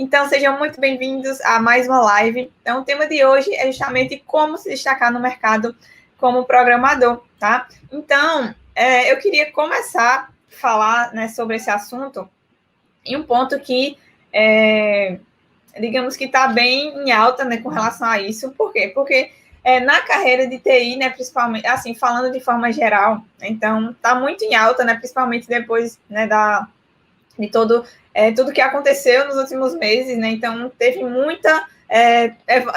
Então, sejam muito bem-vindos a mais uma live. Então, o tema de hoje é justamente como se destacar no mercado como programador, tá? Então, eu queria começar a falar, né, sobre esse assunto em um ponto que, digamos que está bem em alta, né, com relação a isso. Por quê? Porque na carreira de TI, né, principalmente, assim, falando de forma geral, então, está muito em alta, né, principalmente depois, né, de tudo que aconteceu nos últimos meses, né? Então, teve muita,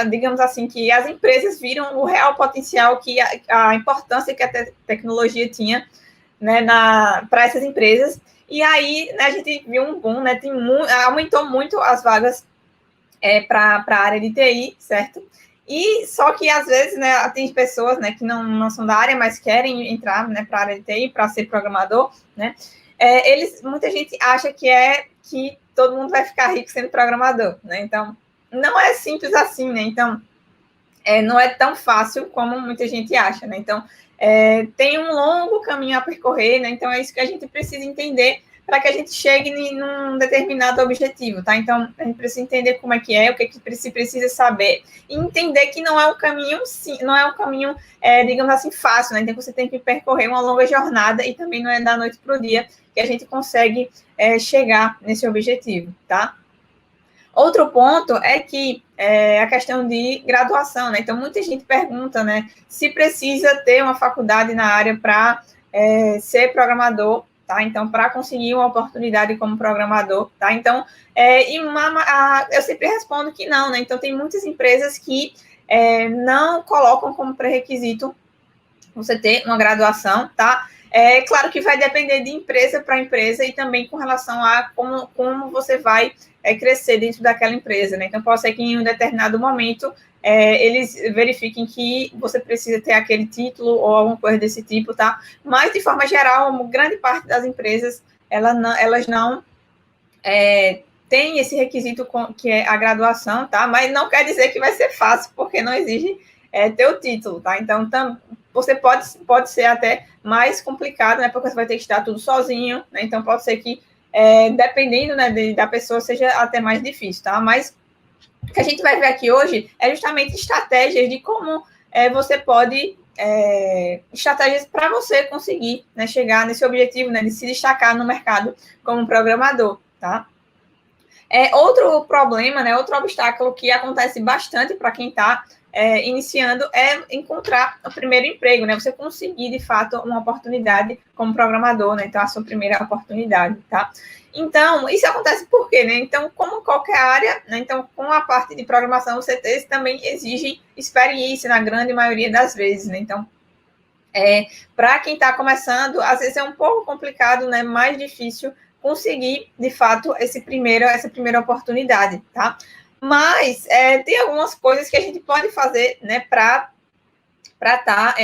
digamos assim, que as empresas viram o real potencial que a importância que a tecnologia tinha, né, para essas empresas. E aí, né, a gente viu um boom, né? Aumentou muito as vagas para a área de TI, certo? E só que às vezes, né, tem pessoas, né, que não são da área, mas querem entrar, né, para a área de TI para ser programador, né? Muita gente acha que todo mundo vai ficar rico sendo programador, né? Então, não é simples assim, né? Então, não é tão fácil como muita gente acha, né? Então, tem um longo caminho a percorrer, né? Então, é isso que a gente precisa entender para que a gente chegue num determinado objetivo, tá? Então, a gente precisa entender como é, o que se precisa saber, e entender que não é um caminho, não é um caminho, digamos assim, fácil, né? Então, você tem que percorrer uma longa jornada e também não é da noite para o dia que a gente consegue chegar nesse objetivo, tá? Outro ponto é que a questão de graduação, né? Então, muita gente pergunta, né, se precisa ter uma faculdade na área para ser programador, tá? Então, para conseguir uma oportunidade como programador, tá? Então, eu sempre respondo que não, né? Então, tem muitas empresas que não colocam como pré-requisito você ter uma graduação, tá? Claro que vai depender de empresa para empresa e também com relação a como você vai crescer dentro daquela empresa, né? Então, pode ser que em um determinado momento eles verifiquem que você precisa ter aquele título ou alguma coisa desse tipo, tá? Mas, de forma geral, uma grande parte das empresas, elas não têm esse requisito que é a graduação, tá? Mas não quer dizer que vai ser fácil, porque não exige ter o título, tá? Então, você pode ser até mais complicado, né? Porque você vai ter que estudar tudo sozinho, né? Então, pode ser que, dependendo, né, da pessoa, seja até mais difícil, tá? Mas o que a gente vai ver aqui hoje é justamente estratégias de como você pode... estratégias para você conseguir, né, chegar nesse objetivo, né, de se destacar no mercado como programador, tá? Outro problema, né, outro obstáculo que acontece bastante para quem está iniciando é encontrar o primeiro emprego, né? Você conseguir, de fato, uma oportunidade como programador, né? Então, a sua primeira oportunidade, tá? Então, isso acontece por quê, né? Então, como qualquer área, né? Então, com a parte de programação, você também exige experiência na grande maioria das vezes, né? Então, para quem está começando, às vezes é um pouco complicado, né? Mais difícil conseguir, de fato, essa primeira oportunidade, tá? Mas tem algumas coisas que a gente pode fazer, né, para estar,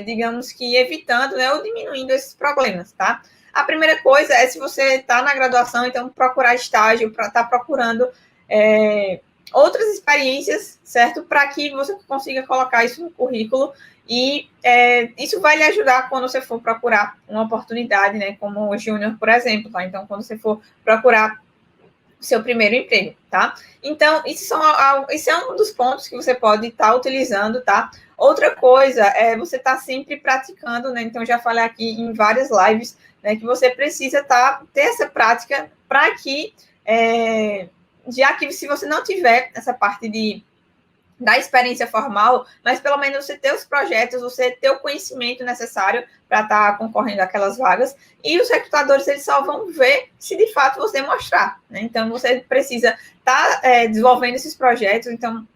digamos que, evitando, né, ou diminuindo esses problemas, tá? A primeira coisa é, se você está na graduação, então procurar estágio, para estar procurando outras experiências, certo? Para que você consiga colocar isso no currículo e isso vai lhe ajudar quando você for procurar uma oportunidade, né, como júnior, por exemplo, tá? Então, quando você for procurar seu primeiro emprego, tá? Então, isso é um dos pontos que você pode estar utilizando, tá? Outra coisa é você estar sempre praticando, né? Então, já falei aqui em várias lives, né, que você precisa ter essa prática para que, já que se você não tiver essa parte da experiência formal, mas pelo menos você ter os projetos, você ter o conhecimento necessário para estar concorrendo àquelas vagas, e os recrutadores, eles só vão ver se de fato você mostrar, né? Então, você precisa estar desenvolvendo esses projetos, então,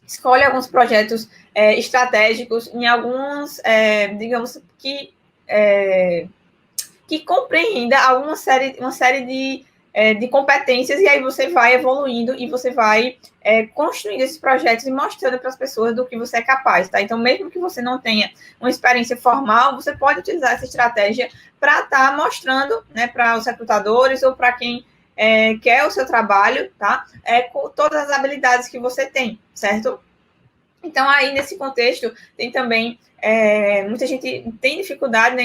escolhe alguns projetos estratégicos, em alguns, digamos, que compreenda uma série de competências, e aí você vai evoluindo e você vai construindo esses projetos e mostrando para as pessoas do que você é capaz, tá? Então, mesmo que você não tenha uma experiência formal, você pode utilizar essa estratégia para estar mostrando, né, para os recrutadores ou para quem quer o seu trabalho, tá? Com todas as habilidades que você tem, certo? Então, aí, nesse contexto, tem também muita gente tem dificuldade, né,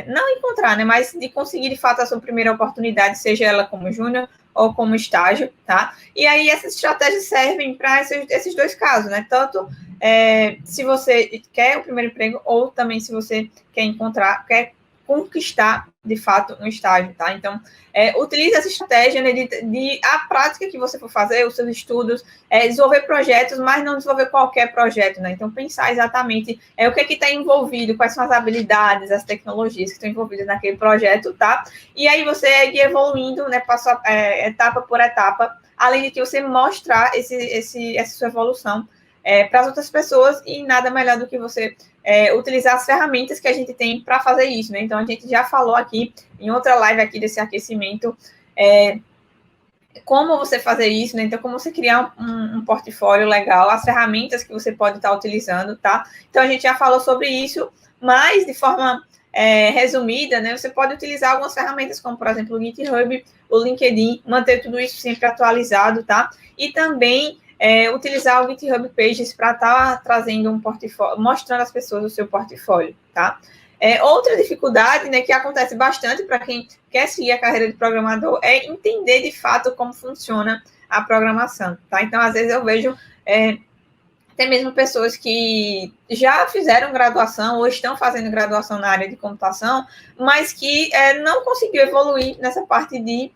não encontrar, né, mas de conseguir, de fato, a sua primeira oportunidade, seja ela como júnior ou como estágio, tá? E aí essas estratégias servem para esses dois casos, né? Tanto se você quer o primeiro emprego ou também se você quer conquistar, de fato, um estágio, tá? Então, utilize essa estratégia, né, de a prática que você for fazer, os seus estudos, desenvolver projetos, mas não desenvolver qualquer projeto, né? Então, pensar exatamente o que está envolvido, quais são as habilidades, as tecnologias que estão envolvidas naquele projeto, tá? E aí você ir evoluindo, né, etapa por etapa, além de que você mostrar essa sua evolução para as outras pessoas, e nada melhor do que você utilizar as ferramentas que a gente tem para fazer isso, né? Então, a gente já falou aqui, em outra live aqui desse aquecimento, como você fazer isso, né? Então, como você criar um portfólio legal, as ferramentas que você pode estar utilizando, tá? Então, a gente já falou sobre isso, mas de forma resumida, né? Você pode utilizar algumas ferramentas, como, por exemplo, o GitHub, o LinkedIn, manter tudo isso sempre atualizado, tá? E também utilizar o GitHub Pages para estar trazendo um portfólio, mostrando às pessoas o seu portfólio, tá? Outra dificuldade, né, que acontece bastante para quem quer seguir a carreira de programador é entender de fato como funciona a programação, tá? Então, às vezes eu vejo até mesmo pessoas que já fizeram graduação ou estão fazendo graduação na área de computação, mas que não conseguiu evoluir nessa parte de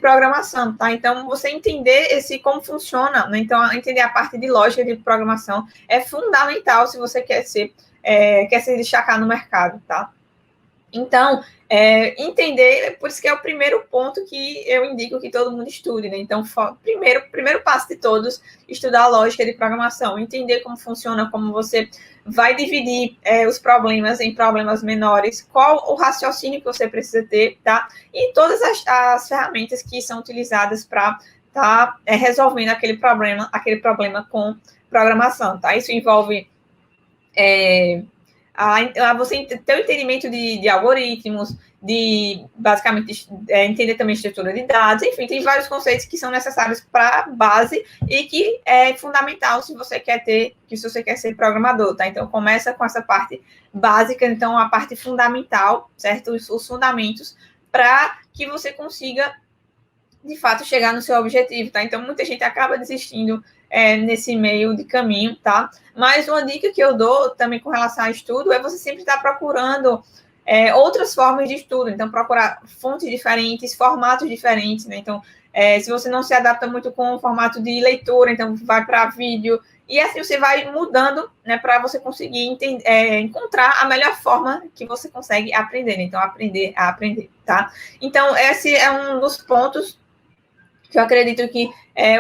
programação, tá? Então, você entender como funciona, né? Então, entender a parte de lógica de programação é fundamental se você quer se destacar no mercado, tá? Então, entender, por isso que é o primeiro ponto que eu indico que todo mundo estude, né? Então, primeiro passo de todos, estudar a lógica de programação, entender como funciona, como você vai dividir os problemas em problemas menores, qual o raciocínio que você precisa ter, tá? E todas as ferramentas que são utilizadas para estar resolvendo aquele problema com programação, tá? Isso envolve você ter o entendimento de algoritmos, de basicamente entender também a estrutura de dados, enfim, tem vários conceitos que são necessários para a base e que é fundamental se você quer ser programador, tá? Então, começa com essa parte básica, então, a parte fundamental, certo? Os fundamentos, para que você consiga, de fato, chegar no seu objetivo, tá? Então, muita gente acaba desistindo nesse meio de caminho, tá? Mas uma dica que eu dou também com relação ao estudo é você sempre estar procurando outras formas de estudo. Então, procurar fontes diferentes, formatos diferentes, né? Então, se você não se adapta muito com o formato de leitura, então vai para vídeo, e assim você vai mudando, né, para você conseguir encontrar a melhor forma que você consegue aprender. Né? Então, aprender a aprender, tá? Então, esse é um dos pontos que eu acredito que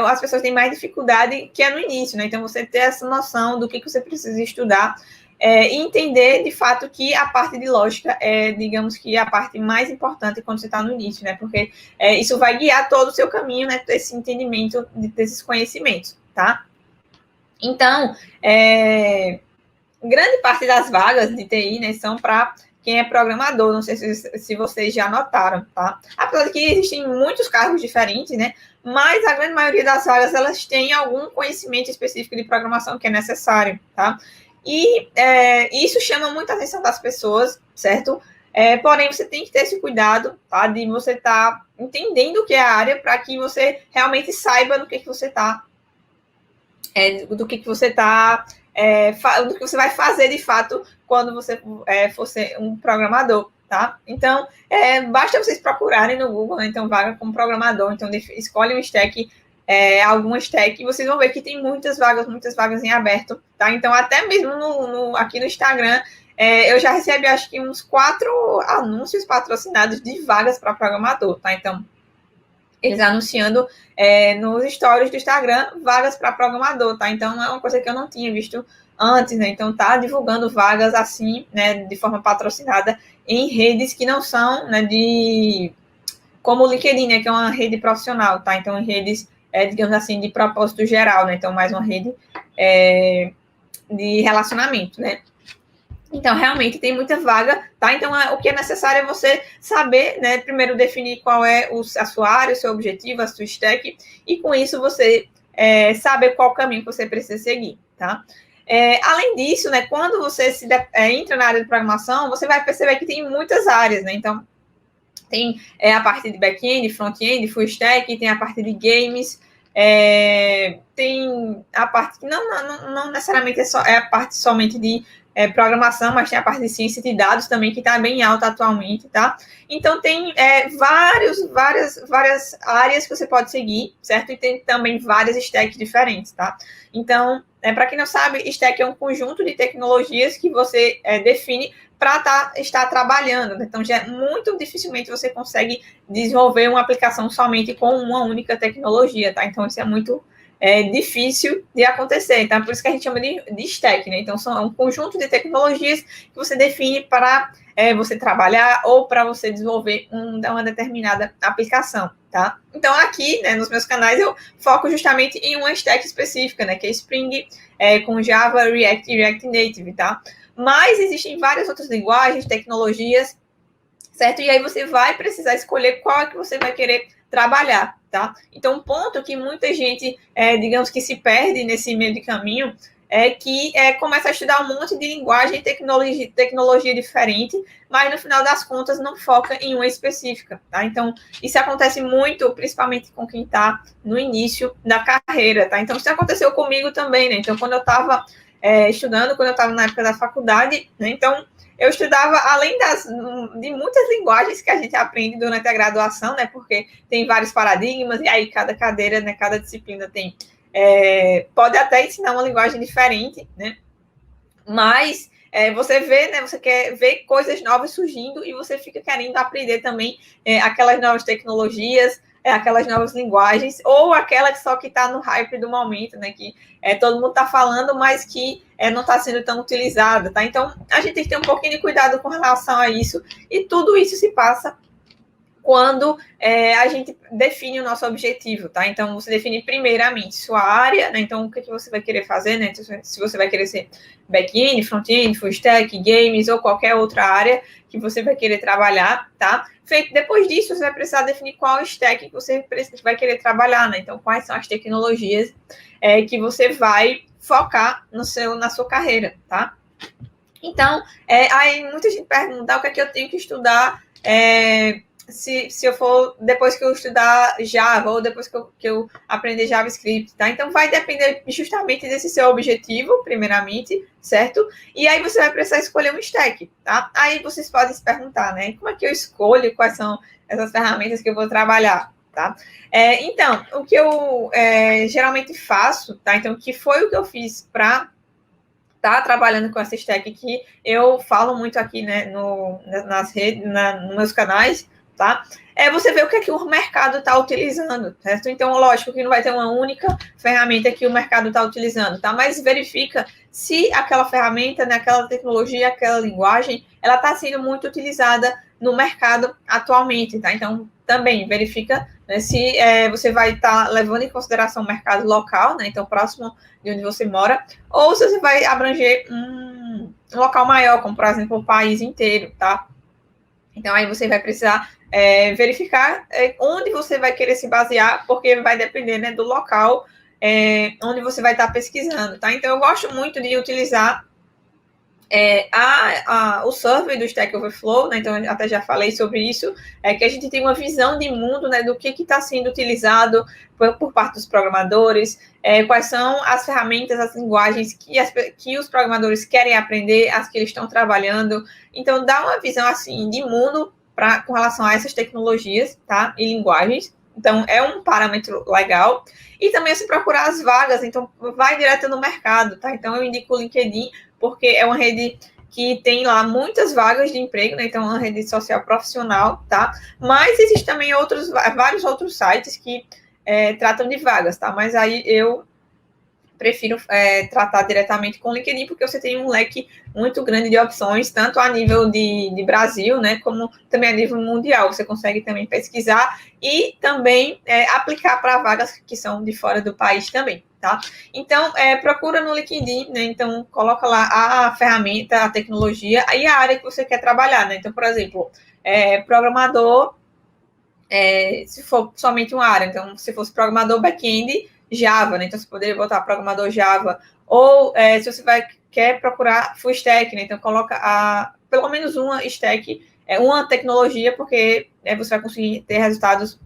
as pessoas têm mais dificuldade, que é no início, né? Então, você ter essa noção do que você precisa estudar e entender, de fato, que a parte de lógica é, digamos que, a parte mais importante quando você está no início, né? Porque isso vai guiar todo o seu caminho, né? Esse entendimento desses conhecimentos, tá? Então, grande parte das vagas de TI, né, são para quem é programador, não sei se vocês já notaram, tá? Apesar de que existem muitos cargos diferentes, né? Mas a grande maioria das vagas, elas têm algum conhecimento específico de programação que é necessário, tá? E isso chama muita atenção das pessoas, certo? Porém, você tem que ter esse cuidado, tá? De você estar entendendo o que é a área para que você realmente saiba do que você está do que você está do que você vai fazer de fato quando você for ser um programador, tá? Então, basta vocês procurarem no Google, né? Então, vaga como programador, então escolhe um stack, alguma stack, e vocês vão ver que tem muitas vagas em aberto, tá? Então, até mesmo aqui no Instagram, eu já recebi, acho que uns 4 anúncios patrocinados de vagas para programador, tá? Então, eles anunciando nos stories do Instagram vagas para programador, tá? Então, é uma coisa que eu não tinha visto antes, né? Então, tá divulgando vagas assim, né, de forma patrocinada em redes que não são, né, como o LinkedIn, né, que é uma rede profissional, tá? Então, em redes, digamos assim, de propósito geral, né? Então, mais uma rede de relacionamento, né? Então, realmente tem muita vaga, tá? Então, o que é necessário é você saber, né? Primeiro definir qual é a sua área, o seu objetivo, a sua stack, e com isso você saber qual caminho que você precisa seguir, tá? Além disso, né? Quando você entra na área de programação, você vai perceber que tem muitas áreas, né? Então, Tem a parte de back-end, front-end, full stack, tem a parte de games, tem a parte que não necessariamente é a parte somente de programação, mas tem a parte de ciência de dados também, que está bem alta atualmente, tá? Então, tem várias áreas que você pode seguir, certo? E tem também várias stacks diferentes, tá? Então, para quem não sabe, stack é um conjunto de tecnologias que você define para estar trabalhando. Então, já muito dificilmente você consegue desenvolver uma aplicação somente com uma única tecnologia, tá? Então, isso é muito difícil de acontecer. Então, é por isso que a gente chama de stack, né? Então, são um conjunto de tecnologias que você define para você trabalhar ou para você desenvolver uma determinada aplicação, tá? Então, aqui, né, nos meus canais, eu foco justamente em uma stack específica, né? Que é Spring, com Java, React e React Native, tá? Mas existem várias outras linguagens, tecnologias, certo? E aí você vai precisar escolher qual é que você vai querer trabalhar, tá? Então, um ponto que muita gente, digamos que se perde nesse meio de caminho, é que começa a estudar um monte de linguagem e tecnologia diferente, mas no final das contas não foca em uma específica, tá? Então, isso acontece muito, principalmente com quem está no início da carreira, tá? Então, isso aconteceu comigo também, né? Então, quando eu estava estudando, quando eu estava na época da faculdade, né? Então, eu estudava, além de muitas linguagens que a gente aprende durante a graduação, né? Porque tem vários paradigmas, e aí cada cadeira, né, cada disciplina tem. Pode até ensinar uma linguagem diferente, né? Mas você vê, né? Você quer ver coisas novas surgindo e você fica querendo aprender também aquelas novas tecnologias, aquelas novas linguagens, ou aquela só que está no hype do momento, né? Que todo mundo está falando, mas que não está sendo tão utilizada, tá? Então, a gente tem que ter um pouquinho de cuidado com relação a isso, e tudo isso se passa quando a gente define o nosso objetivo, tá? Então, você define primeiramente sua área, né? Então, o que você vai querer fazer, né? Se você vai querer ser back-end, front-end, full stack, games ou qualquer outra área que você vai querer trabalhar, tá? Depois disso, você vai precisar definir qual stack que você vai querer trabalhar, né? Então, quais são as tecnologias que você vai focar na sua carreira, tá? Então, aí muita gente pergunta o que é que eu tenho que estudar se eu for, depois que eu estudar Java, ou depois que eu aprender JavaScript, tá? Então, vai depender justamente desse seu objetivo, primeiramente, certo? E aí você vai precisar escolher um stack, tá? Aí vocês podem se perguntar, né? Como é que eu escolho quais são essas ferramentas que eu vou trabalhar, tá? Então, o que eu geralmente faço, tá? Então, que foi o que eu fiz para tá trabalhando com essa stack que eu falo muito aqui, né, nas redes, nos meus canais, tá? Você vê o que é que o mercado está utilizando, certo? Então, lógico que não vai ter uma única ferramenta que o mercado está utilizando, tá? Mas verifica se aquela ferramenta, né, aquela tecnologia, aquela linguagem, ela está sendo muito utilizada no mercado atualmente, tá? Então, também verifica, né, se você vai estar levando em consideração o mercado local, né? Então, próximo de onde você mora, ou se você vai abranger um local maior, como, por exemplo, o país inteiro, tá? Então, aí você vai precisar verificar onde você vai querer se basear, porque vai depender, né, do local onde você vai estar pesquisando, tá? Então, eu gosto muito de utilizar o survey do Stack Overflow, né? Então, eu até já falei sobre isso, que a gente tem uma visão de mundo, né, do que está sendo utilizado por parte dos programadores, quais são as ferramentas, as linguagens que os programadores querem aprender, as que eles estão trabalhando. Então, dá uma visão, assim, de mundo com relação a essas tecnologias, tá? E linguagens. Então, é um parâmetro legal. E também, se procurar as vagas, então, vai direto no mercado, tá? Então, eu indico o LinkedIn, porque é uma rede que tem lá muitas vagas de emprego, né? Então, é uma rede social profissional, tá? Mas existem também vários outros sites que tratam de vagas, tá? Mas aí eu prefiro tratar diretamente com o LinkedIn, porque você tem um leque muito grande de opções, tanto a nível de Brasil, né, como também a nível mundial. Você consegue também pesquisar e também aplicar para vagas que são de fora do país também, tá? Então, procura no LinkedIn, né, então coloca lá a ferramenta, a tecnologia e a área que você quer trabalhar, né? Então, por exemplo, programador, se for somente uma área, então, se fosse programador back-end, Java, né? Então, você poderia botar programador Java. Ou se você quer procurar full stack, né? Então, coloca pelo menos uma stack uma tecnologia, porque você vai conseguir ter resultados,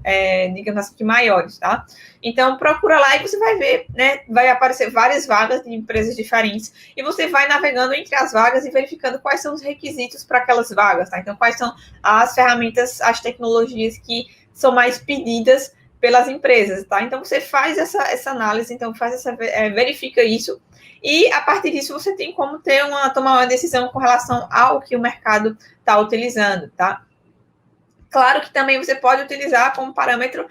digamos assim, maiores, tá? Então, procura lá e você vai ver, né? Vai aparecer várias vagas de empresas diferentes e você vai navegando entre as vagas e verificando quais são os requisitos para aquelas vagas, tá? Então, quais são as ferramentas, as tecnologias que são mais pedidas pelas empresas, tá? Então, você faz essa análise, então verifica isso e, a partir disso, você tem como tomar uma decisão com relação ao que o mercado está utilizando, tá? Claro que também você pode utilizar como parâmetro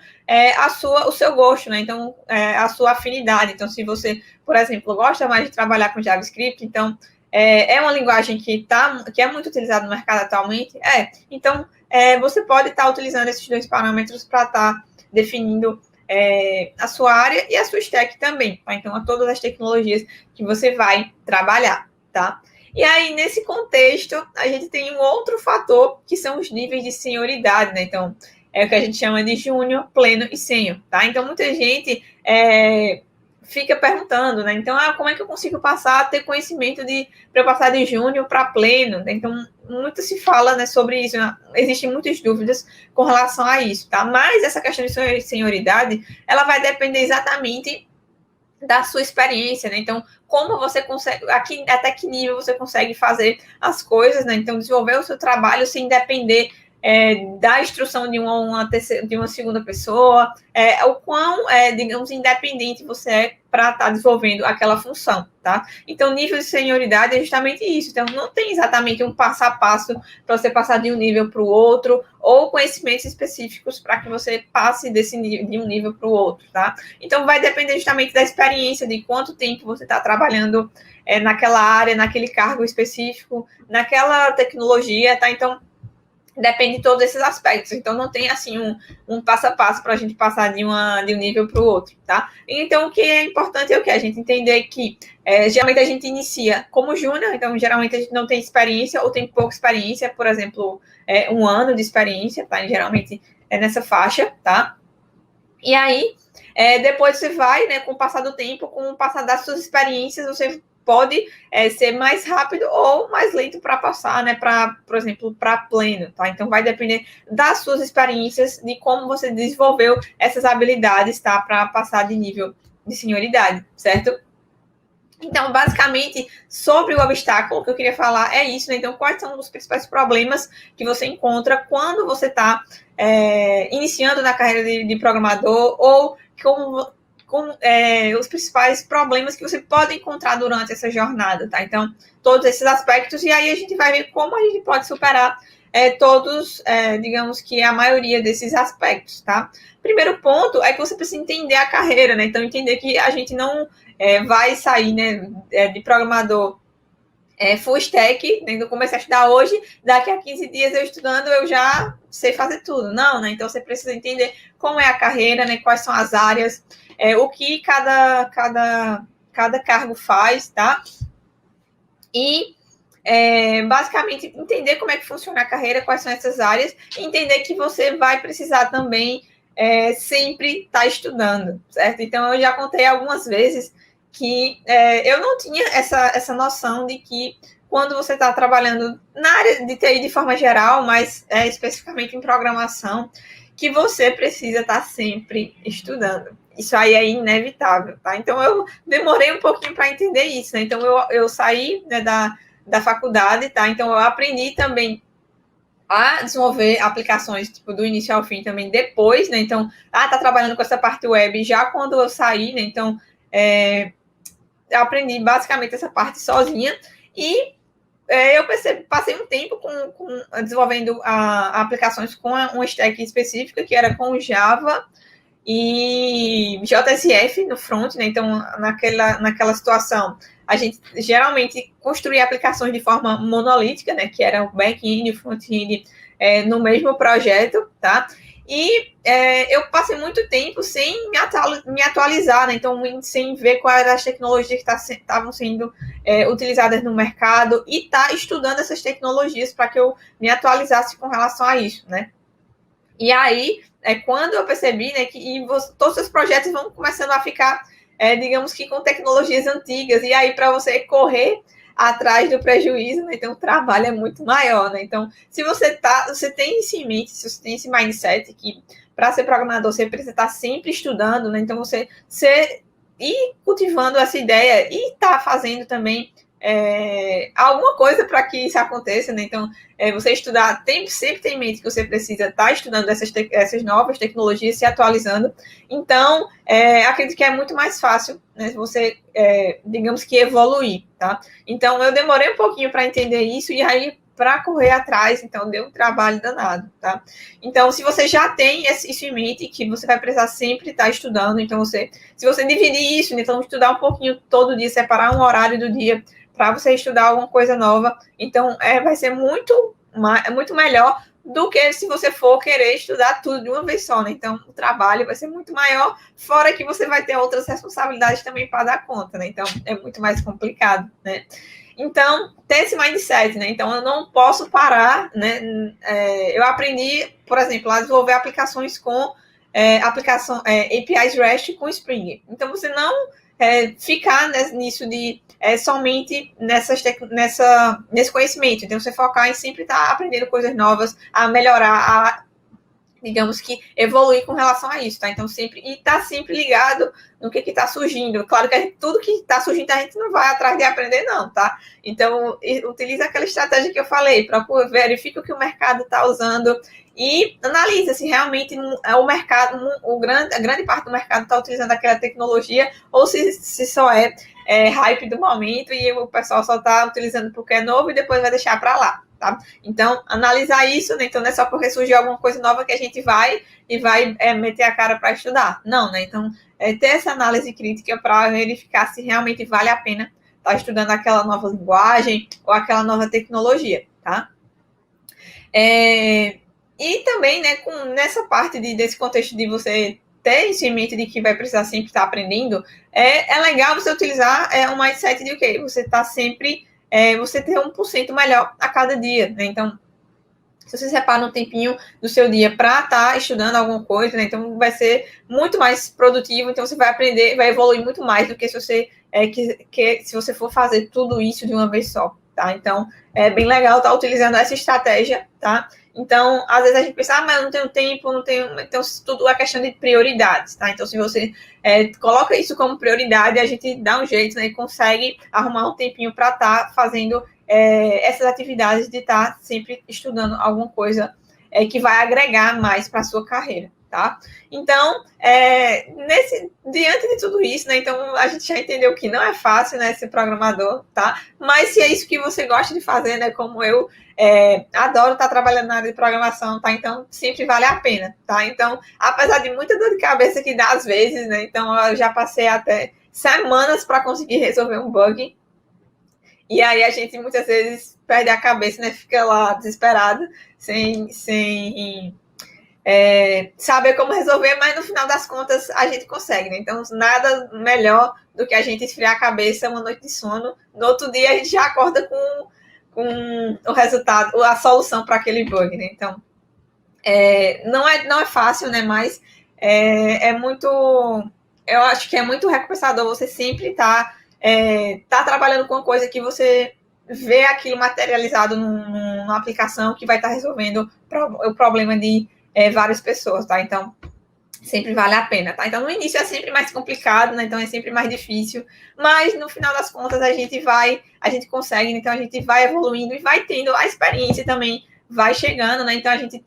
o seu gosto, né? Então, a sua afinidade. Então, se você, por exemplo, gosta mais de trabalhar com JavaScript, então é uma linguagem que é muito utilizada no mercado atualmente. Então, você pode estar utilizando esses dois parâmetros para estar definindo a sua área e a sua stack também, tá? Então, todas as tecnologias que você vai trabalhar, tá? E aí, nesse contexto, a gente tem um outro fator, que são os níveis de senioridade, né? Então, é o que a gente chama de júnior, pleno e sênior, tá? Então, muita gente fica perguntando, né? Então, como é que eu consigo passar a ter conhecimento para eu passar de júnior para pleno? Então, muito se fala, né, sobre isso, né? Existem muitas dúvidas com relação a isso, tá? Mas essa questão de senioridade, ela vai depender exatamente da sua experiência, né? Então, como você consegue, até que nível você consegue fazer as coisas, né? Então, desenvolver o seu trabalho sem depender da instrução de uma segunda pessoa, o quão, digamos, independente você é para estar desenvolvendo aquela função, tá? Então, nível de senioridade é justamente isso. Então, não tem exatamente um passo a passo para você passar de um nível para o outro, ou conhecimentos específicos para que você passe de um nível para o outro, tá? Então, vai depender justamente da experiência, de quanto tempo você está trabalhando naquela área, naquele cargo específico, naquela tecnologia, tá? Então, depende de todos esses aspectos. Então, não tem, assim, um passo a passo para a gente passar de um nível para o outro, tá? Então, o que é importante é o que? A gente entender que, geralmente, a gente inicia como júnior, então, geralmente, a gente não tem experiência ou tem pouca experiência, por exemplo, 1 ano de experiência, tá? E, geralmente, é nessa faixa, tá? E aí, depois você vai, né, com o passar do tempo, com o passar das suas experiências, você pode ser mais rápido ou mais lento para passar, né, por exemplo, para pleno, tá? Então, vai depender das suas experiências, de como você desenvolveu essas habilidades, tá, para passar de nível de senioridade, certo? Então, basicamente, sobre o obstáculo que eu queria falar é isso, né? Então, quais são os principais problemas que você encontra quando você está iniciando na carreira de programador, ou os principais problemas que você pode encontrar durante essa jornada, tá? Então, todos esses aspectos, e aí a gente vai ver como a gente pode superar todos, digamos que a maioria desses aspectos, tá? Primeiro ponto é que você precisa entender a carreira, né? Então, entender que a gente não vai sair, né, de programador full stack, né? Eu comecei a estudar hoje, daqui a 15 dias eu estudando, eu já sei fazer tudo. Não, né? Então, você precisa entender como é a carreira, né? Quais são as áreas, o que cada cargo faz, tá? E, basicamente, entender como é que funciona a carreira, quais são essas áreas, e entender que você vai precisar também sempre estar estudando, certo? Então, eu já contei algumas vezes que eu não tinha essa noção de que quando você está trabalhando na área de TI de forma geral, mas especificamente em programação, que você precisa estar sempre estudando. Isso aí é inevitável, tá? Então, eu demorei um pouquinho para entender isso, né? Então, eu saí, né, da faculdade, tá? Então, eu aprendi também a desenvolver aplicações, tipo, do início ao fim também depois, né? Então, tá trabalhando com essa parte web já quando eu saí, né? Então, eu aprendi basicamente essa parte sozinha e eu passei um tempo desenvolvendo aplicações com uma stack específica, que era com Java e JSF no front, né? Então, naquela situação, a gente geralmente construía aplicações de forma monolítica, né? Que era o back-end e o front-end no mesmo projeto, tá? E eu passei muito tempo sem me atualizar, né? Então, sem ver quais eram as tecnologias que estavam sendo utilizadas no mercado e estudando essas tecnologias para que eu me atualizasse com relação a isso, né? E aí, quando eu percebi, né, que todos os projetos vão começando a ficar, digamos que com tecnologias antigas, e aí para você correr atrás do prejuízo, né? Então o trabalho é muito maior, né? Então, se você tem isso em mente, se você tem esse mindset que para ser programador você precisa estar sempre estudando, né? Então você ir cultivando essa ideia e estar fazendo também alguma coisa para que isso aconteça, né? Então, você estudar, sempre tem em mente que você precisa estar estudando essas novas tecnologias, se atualizando. Então, acredito que é muito mais fácil, né? Você, digamos que, evoluir, tá? Então, eu demorei um pouquinho para entender isso, e aí, para correr atrás, então, deu um trabalho danado, tá? Então, se você já tem isso em mente, que você vai precisar sempre estar estudando, então, se você dividir isso, então, estudar um pouquinho todo dia, separar um horário do dia para você estudar alguma coisa nova, então vai ser muito melhor do que se você for querer estudar tudo de uma vez só, né? Então, o trabalho vai ser muito maior, fora que você vai ter outras responsabilidades também para dar conta, né? Então, é muito mais complicado, né? Então, ter esse mindset, né? Então, eu não posso parar, né? Eu aprendi, por exemplo, a desenvolver aplicações com APIs REST com Spring. Então, você não ficar nisso de somente nesse conhecimento. Então, você focar em sempre estar aprendendo coisas novas, a melhorar, digamos que evoluir com relação a isso, tá? Então, tá sempre ligado no que está surgindo. Claro que tudo que está surgindo a gente não vai atrás de aprender, não, tá? Então, utiliza aquela estratégia que eu falei, verifica o que o mercado está usando e analisa se realmente o mercado, a grande parte do mercado está utilizando aquela tecnologia ou se só hype do momento e o pessoal só está utilizando porque é novo e depois vai deixar para lá. Tá? Então, analisar isso, né? Então, não é só porque surgiu alguma coisa nova que a gente vai meter a cara para estudar. Não, né? Então, ter essa análise crítica para verificar se realmente vale a pena estar estudando aquela nova linguagem ou aquela nova tecnologia, tá? E também, né, nessa parte desse contexto de você ter isso em mente de que vai precisar sempre estar aprendendo, é legal você utilizar um mindset de o quê? Você está sempre... você ter 1% melhor a cada dia, né? Então, se você separa um tempinho do seu dia para estar estudando alguma coisa, né? Então vai ser muito mais produtivo, então você vai aprender, vai evoluir muito mais do que se você se você for fazer tudo isso de uma vez só, tá? Então é bem legal estar utilizando essa estratégia, tá? Então, às vezes a gente pensa, mas eu não tenho tempo, não tenho... Então, tudo é questão de prioridades, tá? Então, se você coloca isso como prioridade, a gente dá um jeito, né? E consegue arrumar um tempinho para estar fazendo essas atividades de estar sempre estudando alguma coisa que vai agregar mais para a sua carreira, tá? Então, diante de tudo isso, né? Então, a gente já entendeu que não é fácil, né? Ser programador, tá? Mas se é isso que você gosta de fazer, né? Como eu adoro estar trabalhando na área de programação, tá? Então, sempre vale a pena, tá? Então, apesar de muita dor de cabeça que dá às vezes, né? Então, eu já passei até semanas para conseguir resolver um bug. E aí a gente muitas vezes perde a cabeça, né? Fica lá desesperado, sem saber como resolver, mas no final das contas a gente consegue, né? Então, nada melhor do que a gente esfriar a cabeça uma noite de sono. No outro dia a gente já acorda com o resultado, a solução para aquele bug, né? Então, não é fácil, né? Mas é muito... Eu acho que é muito recompensador você sempre estar trabalhando com uma coisa que você vê aquilo materializado numa aplicação que vai estar resolvendo o problema de várias pessoas, tá? Então, sempre vale a pena, tá? Então, no início é sempre mais complicado, né? Então, é sempre mais difícil, mas no final das contas a gente consegue, então a gente vai evoluindo e vai tendo a experiência também, vai chegando, né? Então, a gente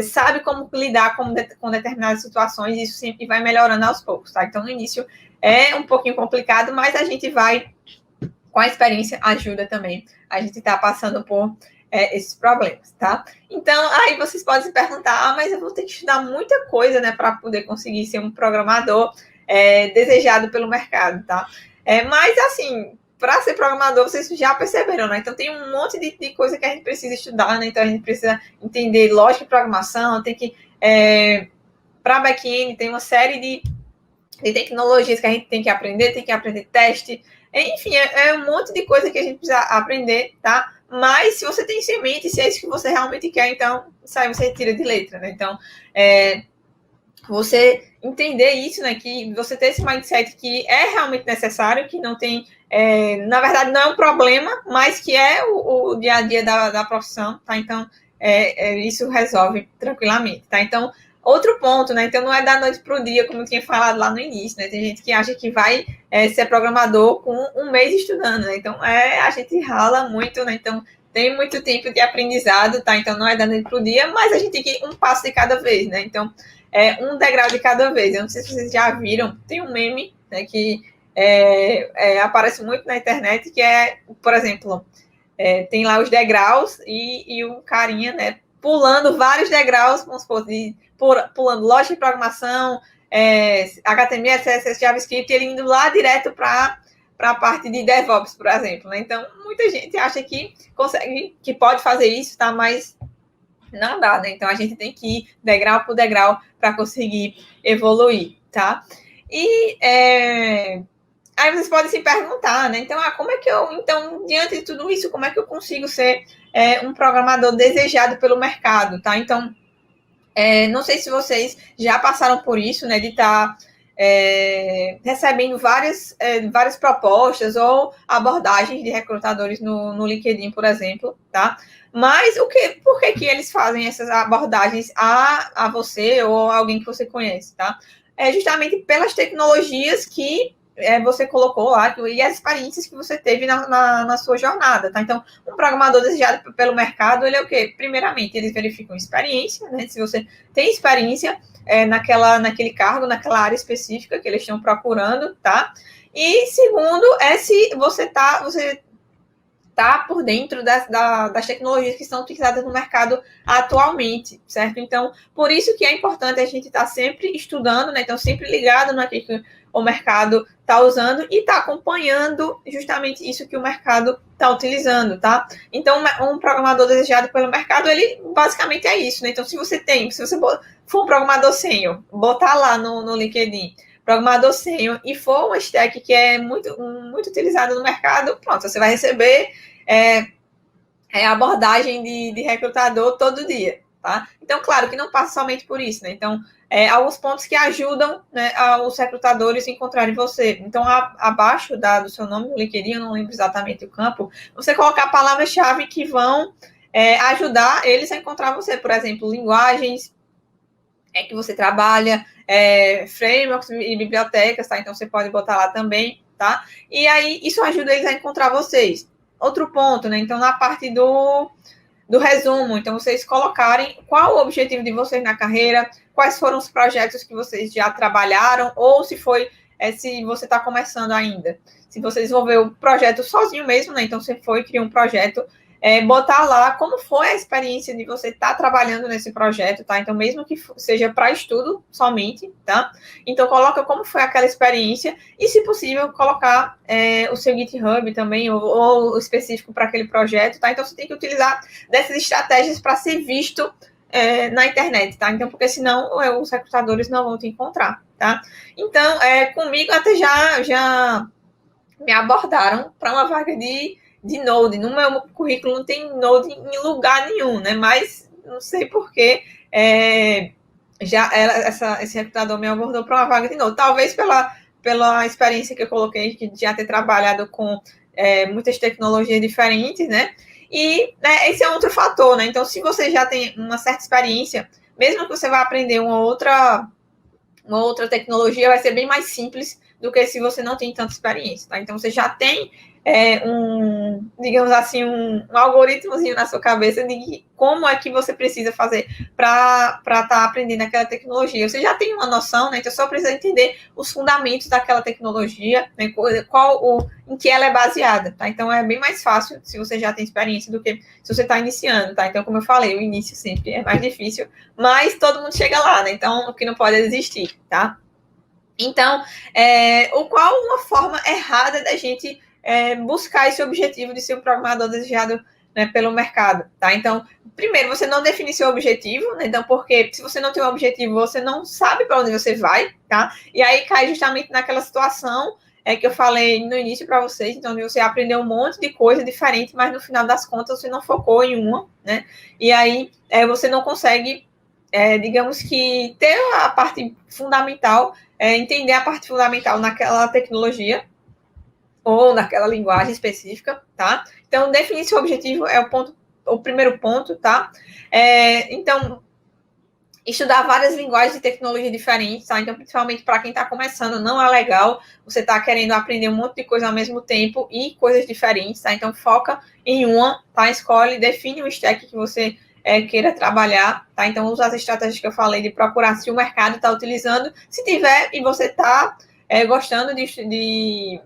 sabe como lidar com determinadas situações e isso sempre vai melhorando aos poucos, tá? Então, no início é um pouquinho complicado, mas a gente vai, com a experiência, ajuda também. A gente tá passando por esses problemas, tá? Então, aí vocês podem se perguntar, mas eu vou ter que estudar muita coisa, né, para poder conseguir ser um programador desejado pelo mercado, tá? Mas, assim, para ser programador, vocês já perceberam, né? Então, tem um monte de coisa que a gente precisa estudar, né? Então, a gente precisa entender lógica de programação, tem que... para back-end, tem uma série de tecnologias que a gente tem que aprender teste, enfim, um monte de coisa que a gente precisa aprender, tá? Mas se você tem isso em mente, se é isso que você realmente quer, então isso aí você tira de letra, né? Então, você entender isso, né? Que você ter esse mindset que é realmente necessário, que não tem, na verdade, não é um problema, mas que é o dia a dia da profissão, tá? Então, isso resolve tranquilamente, tá? Então, outro ponto, né? Então, não é da noite para o dia, como eu tinha falado lá no início, né? Tem gente que acha que vai ser programador com um mês estudando, né? Então, a gente rala muito, né? Então, tem muito tempo de aprendizado, tá? Então, não é da noite para o dia, mas a gente tem que ir um passo de cada vez, né? Então, um degrau de cada vez. Eu não sei se vocês já viram, tem um meme, né, que aparece muito na internet, que é, por exemplo, tem lá os degraus e o carinha, né, pulando vários degraus, vamos supor, pulando loja de programação, HTML, CSS, JavaScript, ele indo lá direto para a parte de DevOps, por exemplo. Né? Então, muita gente acha que consegue, que pode fazer isso, tá? Mas não dá, né? Então a gente tem que ir degrau por degrau para conseguir evoluir, tá? E aí vocês podem se perguntar, né? Então, como é que então, diante de tudo isso, como é que eu consigo ser um programador desejado pelo mercado, tá? Então, não sei se vocês já passaram por isso, né? De estar recebendo várias propostas ou abordagens de recrutadores no LinkedIn, por exemplo, tá? Mas por que eles fazem essas abordagens a você ou a alguém que você conhece, tá? É justamente pelas tecnologias que você colocou lá e as experiências que você teve na sua jornada, tá? Então, um programador desejado pelo mercado, ele é o quê? Primeiramente, eles verificam experiência, né? Se você tem experiência naquele cargo, naquela área específica que eles estão procurando, tá? E segundo, se você tá por dentro das tecnologias que são utilizadas no mercado atualmente, certo? Então, por isso que é importante a gente estar sempre estudando, né? Então, sempre ligado naquilo que o mercado está usando e está acompanhando justamente isso que o mercado está utilizando, tá? Então, um programador desejado pelo mercado, ele basicamente é isso, né? Então, se você for um programador sênior, botar lá no LinkedIn, programador sênior, e for uma stack que é muito, muito utilizada no mercado, pronto, você vai receber abordagem de recrutador todo dia, tá? Então, claro que não passa somente por isso, né? Então, alguns pontos que ajudam, né, os recrutadores a encontrarem você. Então, abaixo do seu nome no LinkedIn, eu não lembro exatamente o campo, você colocar palavras-chave que vão ajudar eles a encontrar você. Por exemplo, linguagens que você trabalha, frameworks e bibliotecas, tá? Então, você pode botar lá também, tá? E aí, isso ajuda eles a encontrar vocês. Outro ponto, né? Então, na parte do resumo, então, vocês colocarem qual o objetivo de vocês na carreira, quais foram os projetos que vocês já trabalharam, ou se você está começando ainda. Se você desenvolveu o projeto sozinho mesmo, né? Então, você criou um projeto, botar lá como foi a experiência de você estar trabalhando nesse projeto, tá? Então, mesmo que seja para estudo somente, tá? Então, coloca como foi aquela experiência e, se possível, colocar o seu GitHub também, ou específico para aquele projeto, tá? Então, você tem que utilizar dessas estratégias para ser visto na internet, tá? Então, porque senão os recrutadores não vão te encontrar, tá? Então, comigo até já me abordaram para uma vaga de Node. No meu currículo não tem Node em lugar nenhum, né? Mas não sei porquê. Esse recrutador me abordou para uma vaga de Node. Talvez pela experiência que eu coloquei, de já ter trabalhado com muitas tecnologias diferentes, né? E esse é outro fator, né? Então, se você já tem uma certa experiência, mesmo que você vá aprender uma outra tecnologia, vai ser bem mais simples do que se você não tem tanta experiência, tá? Então, você já tem digamos assim, um algoritmozinho na sua cabeça de como é que você precisa fazer para estar aprendendo aquela tecnologia. Você já tem uma noção, né? Então, só precisa entender os fundamentos daquela tecnologia, né? Em que ela é baseada, tá? Então, é bem mais fácil se você já tem experiência do que se você está iniciando, tá? Então, como eu falei, o início sempre é mais difícil, mas todo mundo chega lá, né? Então, o que não pode é desistir, tá? Então, qual uma forma errada da gente buscar esse objetivo de ser um programador desejado, né, pelo mercado, tá? Então, primeiro, você não define seu objetivo, né? Então, porque se você não tem um objetivo, você não sabe para onde você vai, tá? E aí cai justamente naquela situação que eu falei no início para vocês, então você aprendeu um monte de coisa diferente, mas no final das contas você não focou em uma, né? E aí você não consegue digamos que ter a parte fundamental, entender a parte fundamental naquela tecnologia ou naquela linguagem específica, tá? Então, definir seu objetivo é o primeiro ponto, tá? Então, estudar várias linguagens de tecnologia diferentes, tá? Então, principalmente para quem está começando, não é legal você tá querendo aprender um monte de coisa ao mesmo tempo e coisas diferentes, tá? Então, foca em uma, tá? Escolhe, define o stack que você queira trabalhar, tá? Então, usa as estratégias que eu falei de procurar se o mercado está utilizando. Se tiver e você está gostando de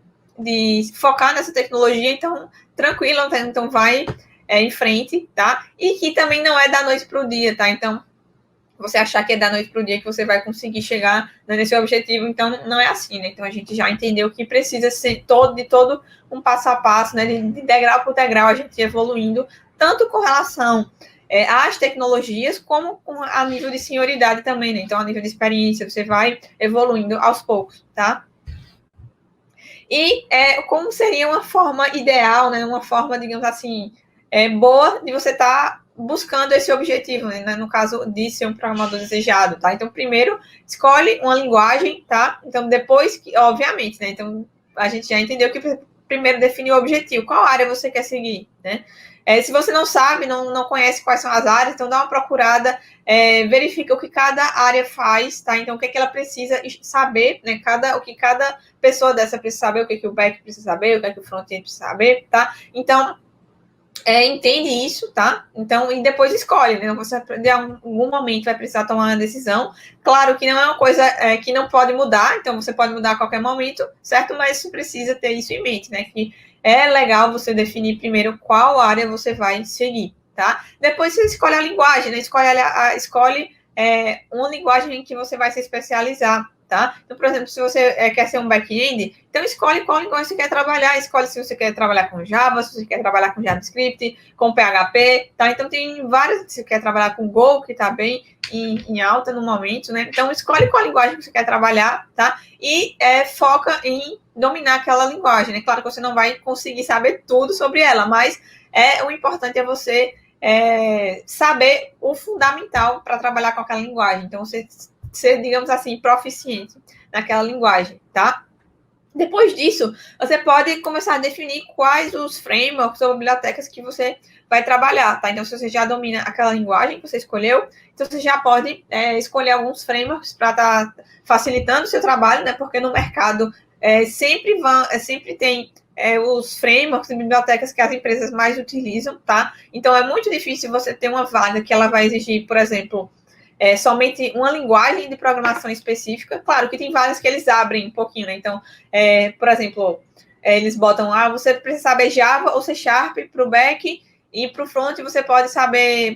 focar nessa tecnologia, então, tranquilo, então vai em frente, tá? E que também não é da noite para o dia, tá? Então, você achar que é da noite para o dia que você vai conseguir chegar nesse objetivo, então não é assim, né? Então a gente já entendeu que precisa ser de todo um passo a passo, né? De degrau por degrau, a gente evoluindo, tanto com relação às tecnologias, como a nível de senioridade também, né? Então, a nível de experiência, você vai evoluindo aos poucos, tá? E como seria uma forma ideal, né? Uma forma, digamos assim, boa de você estar buscando esse objetivo, né? No caso de ser um programador desejado, tá? Então, primeiro, escolhe uma linguagem, tá? Então, depois, obviamente, né? Então, a gente já entendeu que primeiro define o objetivo, qual área você quer seguir, né? Se você não sabe, não conhece quais são as áreas, então dá uma procurada, verifica o que cada área faz, tá? Então, o que é que ela precisa saber, né? O que cada pessoa dessa precisa saber, o que é que o back precisa saber, o que é que o front-end precisa saber, tá? Então, entende isso, tá? Então, e depois escolhe, né? Você, de algum momento, vai precisar tomar uma decisão. Claro que não é uma coisa que não pode mudar, então você pode mudar a qualquer momento, certo? Mas você precisa ter isso em mente, né? Que é legal você definir primeiro qual área você vai seguir, tá? Depois você escolhe a linguagem, né? Escolhe uma linguagem em que você vai se especializar, tá? Então, por exemplo, se você quer ser um back-end, então escolhe qual linguagem você quer trabalhar, escolhe se você quer trabalhar com Java, se você quer trabalhar com JavaScript, com PHP, tá? Então tem várias, se você quer trabalhar com Go, que tá bem em alta no momento, né? Então escolhe qual linguagem que você quer trabalhar, tá? E foca em dominar aquela linguagem, né? Claro que você não vai conseguir saber tudo sobre ela, mas o importante é você saber o fundamental para trabalhar com aquela linguagem. Então, você ser, digamos assim, proficiente naquela linguagem, tá? Depois disso, você pode começar a definir quais os frameworks ou bibliotecas que você vai trabalhar, tá? Então, se você já domina aquela linguagem que você escolheu, então você já pode escolher alguns frameworks para estar facilitando o seu trabalho, né? Porque no mercado sempre tem os frameworks e bibliotecas que as empresas mais utilizam, tá? Então, é muito difícil você ter uma vaga que ela vai exigir, por exemplo, somente uma linguagem de programação específica. Claro que tem várias que eles abrem um pouquinho, né? Então, por exemplo, eles botam lá, você precisa saber Java ou C# para o back, e para o front você pode saber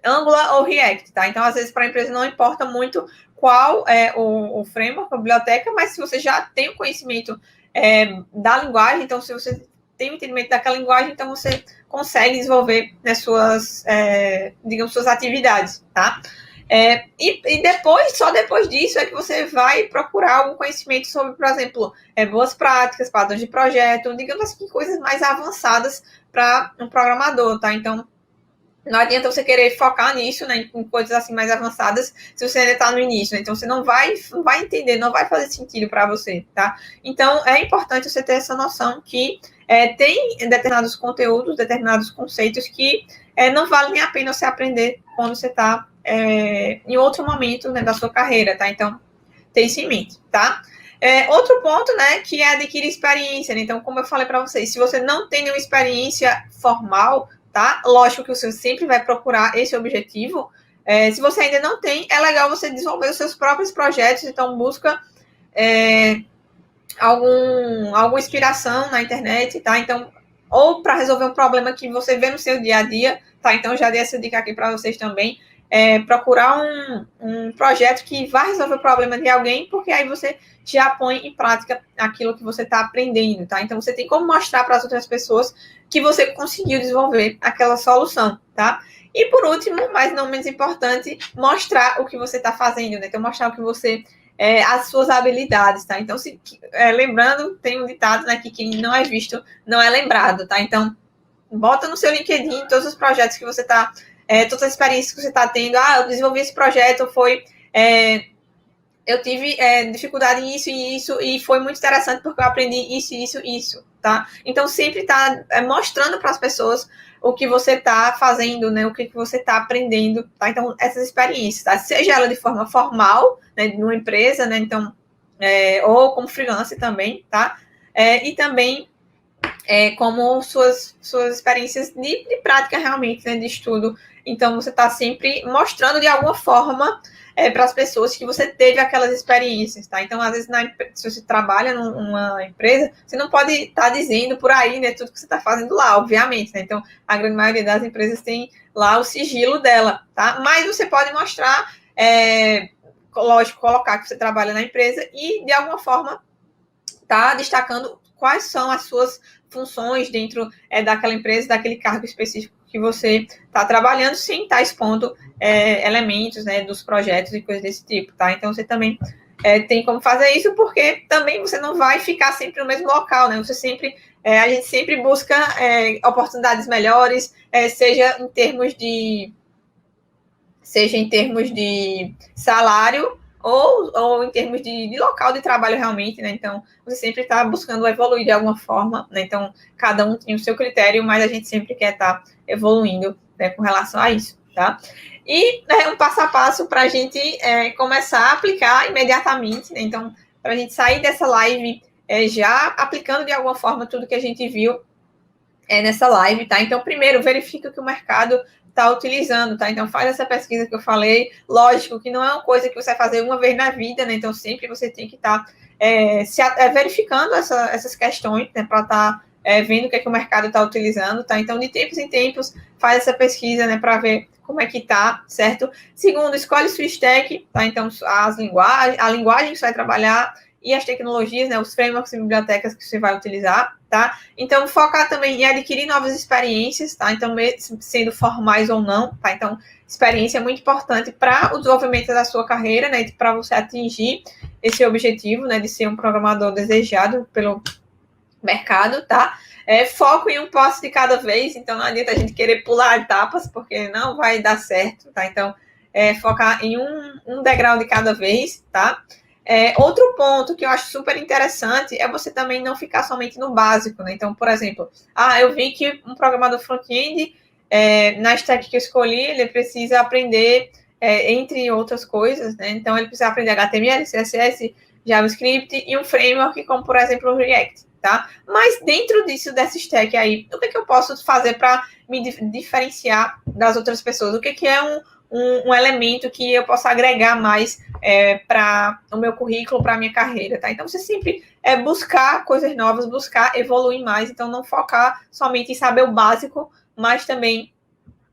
Angular ou React, tá? Então, às vezes, para a empresa não importa muito qual é o framework, a biblioteca, mas se você já tem o conhecimento da linguagem, então, se você tem o entendimento daquela linguagem, então você consegue desenvolver nas suas, digamos, suas atividades, tá? E depois, só depois disso, é que você vai procurar algum conhecimento sobre, por exemplo, boas práticas, padrões de projeto, digamos assim, coisas mais avançadas para um programador, tá? Então, não adianta você querer focar nisso, né, em coisas assim mais avançadas, se você ainda está no início, né? Então você não vai entender, não vai fazer sentido para você, tá? Então é importante você ter essa noção que tem determinados conteúdos, determinados conceitos que não valem a pena você aprender quando você está em outro momento, né, da sua carreira, tá? Então tem isso em mente, tá? Outro ponto, né, que é adquirir experiência, né? Então, como eu falei para vocês, se você não tem nenhuma experiência formal, tá? Lógico que você sempre vai procurar esse objetivo. Se você ainda não tem, é legal você desenvolver os seus próprios projetos, então busca alguma inspiração na internet, tá? Então, ou para resolver um problema que você vê no seu dia a dia, tá? Então, já dei essa dica aqui para vocês também. Procurar um projeto que vai resolver o problema de alguém, porque aí você já põe em prática aquilo que você está aprendendo, tá? Então, você tem como mostrar para as outras pessoas que você conseguiu desenvolver aquela solução, tá? E, por último, mas não menos importante, mostrar o que você está fazendo, né? Então, mostrar o que você... as suas habilidades, tá? Então, lembrando, tem um ditado, né, que quem não é visto não é lembrado, tá? Então, bota no seu LinkedIn todos os projetos que você está todas as experiências que você está tendo. Eu desenvolvi esse projeto, eu tive dificuldade em isso e isso, e foi muito interessante porque eu aprendi isso, tá? Então, sempre tá mostrando para as pessoas o que você está fazendo, né? O que você está aprendendo, tá? Então, essas experiências, tá? Seja ela de forma formal, né? Numa empresa, né? Então, ou como freelancer também, tá? E também como suas experiências de prática realmente, né? De estudo. Então, você está sempre mostrando de alguma forma para as pessoas que você teve aquelas experiências, tá? Então, às vezes, se você trabalha numa empresa, você não pode estar dizendo por aí, né, tudo que você está fazendo lá, obviamente, né? Então, a grande maioria das empresas tem lá o sigilo dela, tá? Mas você pode mostrar, lógico, colocar que você trabalha na empresa e, de alguma forma, tá destacando quais são as suas funções dentro daquela empresa, daquele cargo específico que você está trabalhando, sem estar expondo elementos, né, dos projetos e coisas desse tipo, tá? Então, você também tem como fazer isso, porque também você não vai ficar sempre no mesmo local, né? Você sempre, a gente sempre busca oportunidades melhores, seja em termos de salário ou em termos de local de trabalho realmente, né? Então, você sempre está buscando evoluir de alguma forma, né? Então, cada um tem o seu critério, mas a gente sempre quer estar evoluindo, né, com relação a isso, tá? E um passo a passo para a gente começar a aplicar imediatamente, né? Então, para a gente sair dessa live já aplicando de alguma forma tudo que a gente viu nessa live, tá? Então, primeiro, verifica que o mercado está utilizando, tá? Então, faz essa pesquisa que eu falei. Lógico que não é uma coisa que você vai fazer uma vez na vida, né? Então, sempre você tem que estar verificando essas questões, né? Para estar vendo o que o mercado está utilizando, tá? Então, de tempos em tempos, faz essa pesquisa, né? Para ver como é que tá, certo? Segundo, escolhe sua stack, tá? Então, a linguagem que você vai trabalhar e as tecnologias, né? Os frameworks e bibliotecas que você vai utilizar, tá? Então, focar também em adquirir novas experiências, tá? Então, sendo formais ou não, tá? Então, experiência é muito importante para o desenvolvimento da sua carreira, né? Para você atingir esse objetivo, né? De ser um programador desejado pelo mercado, tá? Foco em um passo de cada vez, então não adianta a gente querer pular etapas, porque não vai dar certo, tá? Então, focar em um degrau de cada vez, tá? Outro ponto que eu acho super interessante é você também não ficar somente no básico, né? Então, por exemplo, eu vi que um programador front-end, na stack que eu escolhi, ele precisa aprender, entre outras coisas, né? Então, ele precisa aprender HTML, CSS, JavaScript e um framework como, por exemplo, o React, tá? Mas dentro dessa stack aí, o que eu posso fazer para me diferenciar das outras pessoas? O que é um elemento que eu possa agregar mais para o meu currículo, para a minha carreira, tá? Então, você sempre buscar coisas novas, buscar evoluir mais, então não focar somente em saber o básico, mas também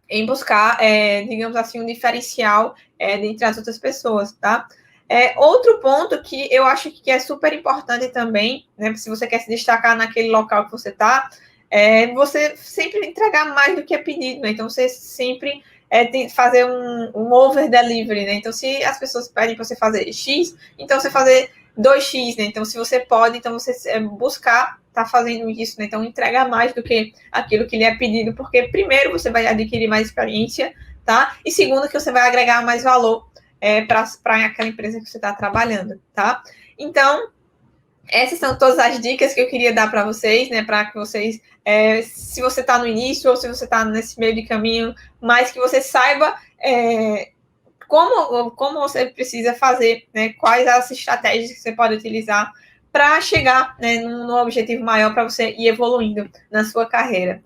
em buscar, digamos assim, um diferencial dentre as outras pessoas, tá? Outro ponto que eu acho que é super importante também, né, se você quer se destacar naquele local que você está, você sempre entregar mais do que é pedido, né? Então, você sempre tem que fazer um over delivery, né? Então, se as pessoas pedem para você fazer X, então você fazer 2x, né? Então, se você pode, então você buscar tá fazendo isso, né? Então, entrega mais do que aquilo que lhe é pedido, porque primeiro você vai adquirir mais experiência, tá? E segundo, que você vai agregar mais valor para aquela empresa que você está trabalhando, tá? Então, essas são todas as dicas que eu queria dar para vocês, né? Para que vocês, se você está no início ou se você está nesse meio de caminho, mas que você saiba como você precisa fazer, né? Quais as estratégias que você pode utilizar para chegar, né, no objetivo maior para você ir evoluindo na sua carreira.